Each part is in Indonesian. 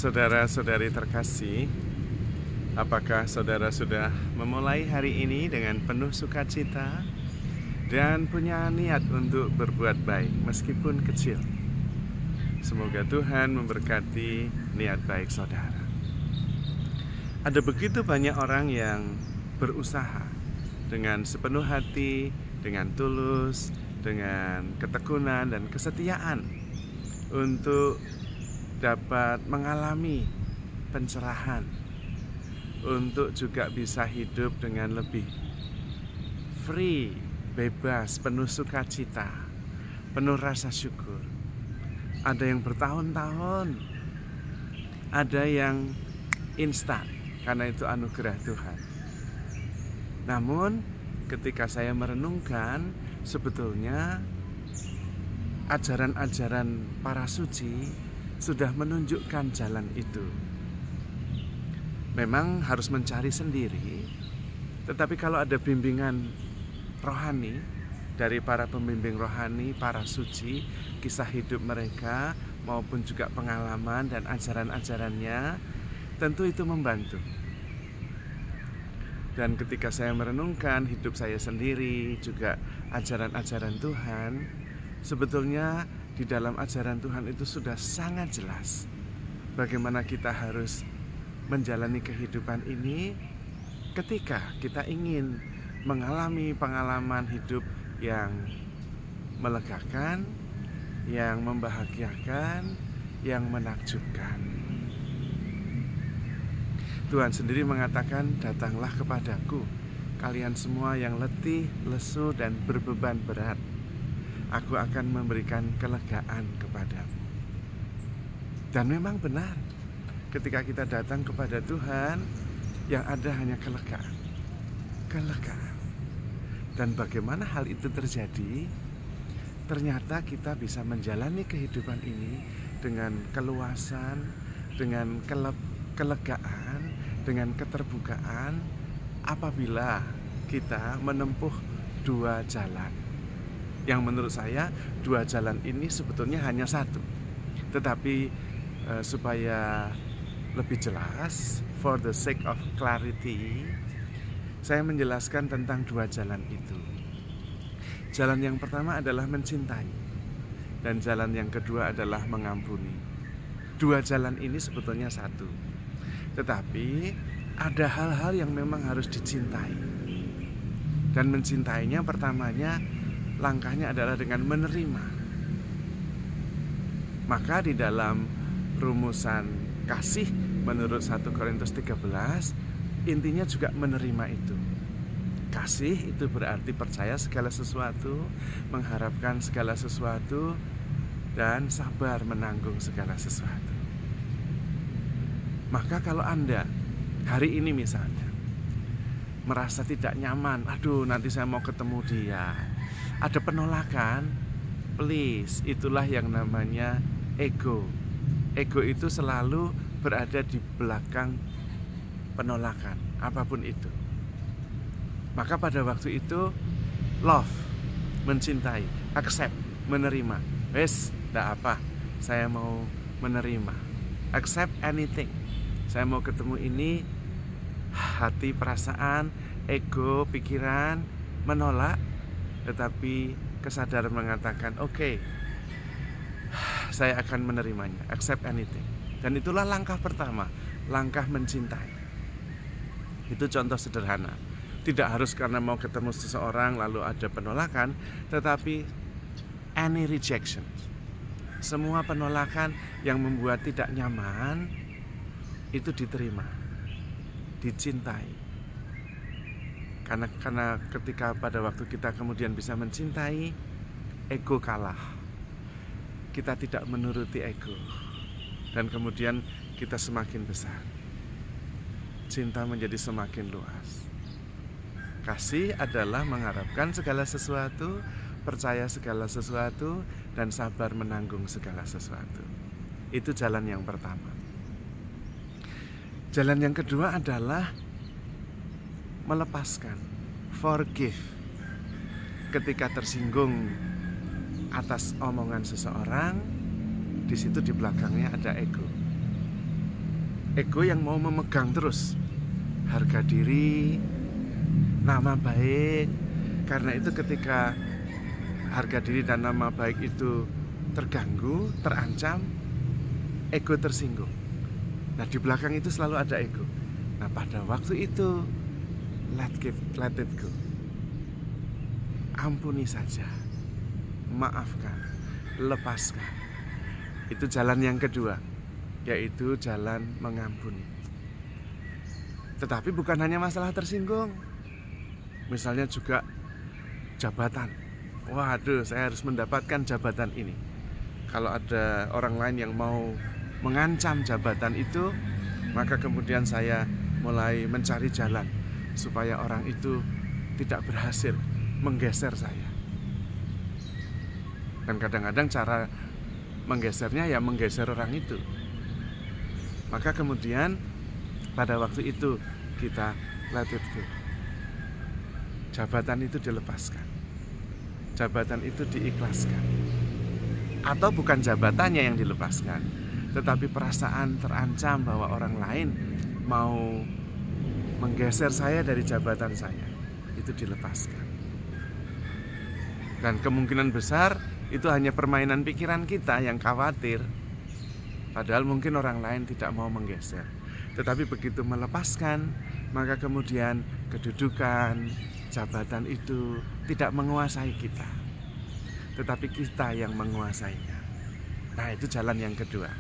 Saudara-saudari terkasih, apakah saudara sudah memulai hari ini dengan penuh sukacita dan punya niat untuk berbuat baik meskipun kecil? Semoga Tuhan memberkati niat baik saudara. Ada begitu banyak orang yang berusaha dengan sepenuh hati, dengan tulus, dengan ketekunan dan kesetiaan untuk dapat mengalami pencerahan, untuk juga bisa hidup dengan lebih free, bebas, penuh sukacita, penuh rasa syukur. Ada yang bertahun-tahun, ada yang instan, karena itu anugerah Tuhan. Namun ketika saya merenungkan, sebetulnya ajaran-ajaran para suci sudah menunjukkan jalan itu. Memang harus mencari sendiri, tetapi kalau ada bimbingan rohani dari para pembimbing rohani, para suci, kisah hidup mereka maupun juga pengalaman dan ajaran-ajarannya, tentu itu membantu. Dan ketika saya merenungkan hidup saya sendiri, juga ajaran-ajaran Tuhan, sebetulnya di dalam ajaran Tuhan itu sudah sangat jelas bagaimana kita harus menjalani kehidupan ini ketika kita ingin mengalami pengalaman hidup yang melegakan, yang membahagiakan, yang menakjubkan. Tuhan sendiri mengatakan, "Datanglah kepadaku, kalian semua yang letih, lesu, dan berbeban berat. Aku akan memberikan kelegaan kepadamu." Dan memang benar, ketika kita datang kepada Tuhan, yang ada hanya kelegaan. Kelegaan. Dan bagaimana hal itu terjadi? Ternyata kita bisa menjalani kehidupan ini dengan keluasan, dengan kelegaan, dengan keterbukaan, apabila kita menempuh dua jalan. Yang menurut saya dua jalan ini sebetulnya hanya satu, tetapi supaya lebih jelas, for the sake of clarity, saya menjelaskan tentang dua jalan itu. Jalan yang pertama adalah mencintai, dan jalan yang kedua adalah mengampuni. Dua jalan ini sebetulnya satu, tetapi ada hal-hal yang memang harus dicintai. Dan mencintainya pertamanya, langkahnya adalah dengan menerima. Maka di dalam rumusan kasih menurut 1 Korintus 13, intinya juga menerima itu. Kasih itu berarti percaya segala sesuatu, mengharapkan segala sesuatu, dan sabar menanggung segala sesuatu. Maka kalau Anda hari ini misalnya merasa tidak nyaman, aduh nanti saya mau ketemu dia, ada penolakan, please, itulah yang namanya ego. Ego itu selalu berada di belakang penolakan, apapun itu. Maka pada waktu itu, love, mencintai, accept, menerima. Wes, tidak apa, saya mau menerima. Accept anything. Saya mau ketemu ini, hati, perasaan, ego, pikiran menolak, tetapi kesadaran mengatakan, oke, saya akan menerimanya, accept anything. Dan itulah langkah pertama, langkah mencintai. Itu contoh sederhana. Tidak harus karena mau ketemu seseorang lalu ada penolakan, tetapi any rejection, semua penolakan yang membuat tidak nyaman, itu diterima, dicintai. Karena ketika pada waktu kita kemudian bisa mencintai, ego kalah. Kita tidak menuruti ego, dan kemudian kita semakin besar. Cinta menjadi semakin luas. Kasih adalah mengharapkan segala sesuatu, percaya segala sesuatu, dan sabar menanggung segala sesuatu. Itu jalan yang pertama. Jalan yang kedua adalah melepaskan, forgive. Ketika tersinggung atas omongan seseorang, di situ di belakangnya ada ego. ego yang mau memegang terus harga diri, nama baik. Karena itu ketika harga diri dan nama baik itu terganggu, terancam, ego tersinggung. Nah, di belakang itu selalu ada ego. Nah, pada waktu itu let it go. Ampuni saja, maafkan, lepaskan. Itu jalan yang kedua, yaitu jalan mengampuni. Tetapi bukan hanya masalah tersinggung. Misalnya juga jabatan. Waduh, saya harus mendapatkan jabatan ini. Kalau ada orang lain yang mau mengancam jabatan itu, maka kemudian saya mulai mencari jalan supaya orang itu tidak berhasil menggeser saya. Dan kadang-kadang cara menggesernya ya menggeser orang itu. Maka kemudian pada waktu itu kita let it go. Jabatan itu dilepaskan, jabatan itu diikhlaskan. Atau bukan jabatannya yang dilepaskan, tetapi perasaan terancam bahwa orang lain mau menggeser saya dari jabatan saya, itu dilepaskan. Dan kemungkinan besar itu hanya permainan pikiran kita yang khawatir, padahal mungkin orang lain tidak mau menggeser. Tetapi begitu melepaskan, maka kemudian kedudukan, jabatan itu tidak menguasai kita, tetapi kita yang menguasainya. Nah, itu jalan yang kedua.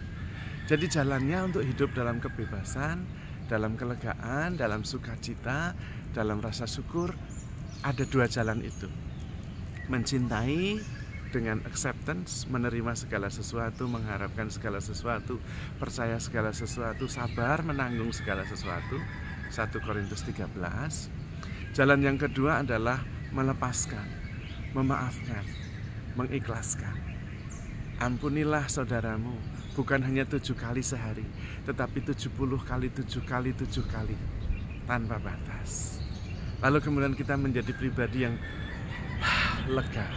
Jadi jalannya untuk hidup dalam kebebasan, dalam kelegaan, dalam sukacita, dalam rasa syukur, ada dua jalan itu. Mencintai dengan acceptance, menerima segala sesuatu, mengharapkan segala sesuatu, percaya segala sesuatu, sabar menanggung segala sesuatu. 1 Korintus 13. Jalan yang kedua adalah melepaskan, memaafkan, mengikhlaskan. Ampunilah saudaramu, bukan hanya 7 kali sehari, tetapi 70 kali 7 kali 7 kali, tanpa batas. Lalu kemudian kita menjadi pribadi yang lega.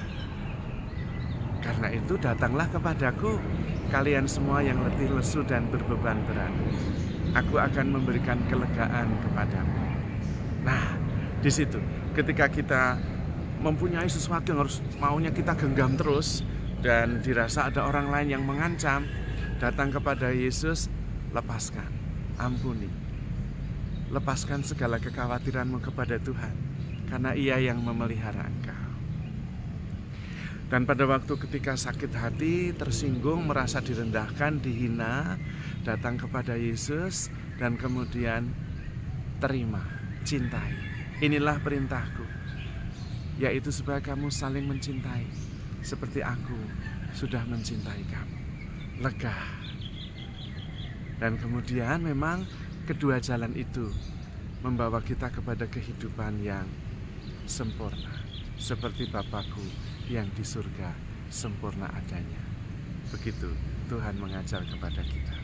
Karena itu datanglah kepadaku, kalian semua yang letih, lesu, dan berbeban berat. Aku akan memberikan kelegaan kepadamu. Nah, di situ ketika kita mempunyai sesuatu yang harus maunya kita genggam terus dan dirasa ada orang lain yang mengancam, datang kepada Yesus, lepaskan, ampuni. Lepaskan segala kekhawatiranmu kepada Tuhan, karena Ia yang memelihara engkau. Dan pada waktu ketika sakit hati, tersinggung, merasa direndahkan, dihina, datang kepada Yesus dan kemudian terima, cintai. Inilah perintahku, yaitu supaya kamu saling mencintai, seperti aku sudah mencintai kamu. Lega. Dan kemudian memang kedua jalan itu membawa kita kepada kehidupan yang sempurna, seperti Bapakku yang di surga sempurna adanya. Begitu Tuhan mengajar kepada kita.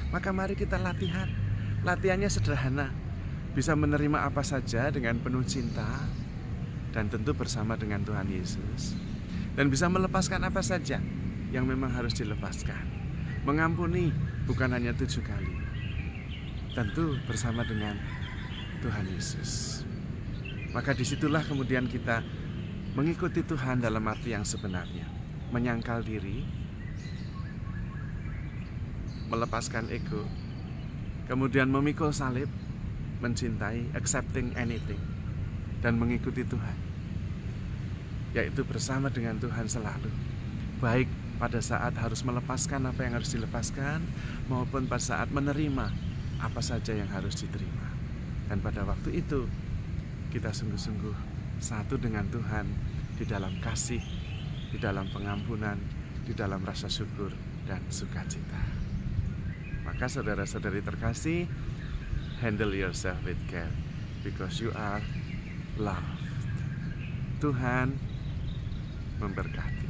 Maka mari kita latihan. Latihannya sederhana, bisa menerima apa saja dengan penuh cinta, dan tentu bersama dengan Tuhan Yesus. Dan bisa melepaskan apa saja yang memang harus dilepaskan. Mengampuni bukan hanya 7 kali, tentu bersama dengan Tuhan Yesus. Maka disitulah kemudian kita mengikuti Tuhan dalam arti yang sebenarnya. Menyangkal diri, melepaskan ego, kemudian memikul salib, mencintai, accepting anything, dan mengikuti Tuhan, yaitu bersama dengan Tuhan selalu, baik pada saat harus melepaskan apa yang harus dilepaskan, maupun pada saat menerima apa saja yang harus diterima. Dan pada waktu itu kita sungguh-sungguh satu dengan Tuhan di dalam kasih, di dalam pengampunan, di dalam rasa syukur dan sukacita. Maka saudara-saudari terkasih, handle yourself with care because you are loved. Tuhan memberkati.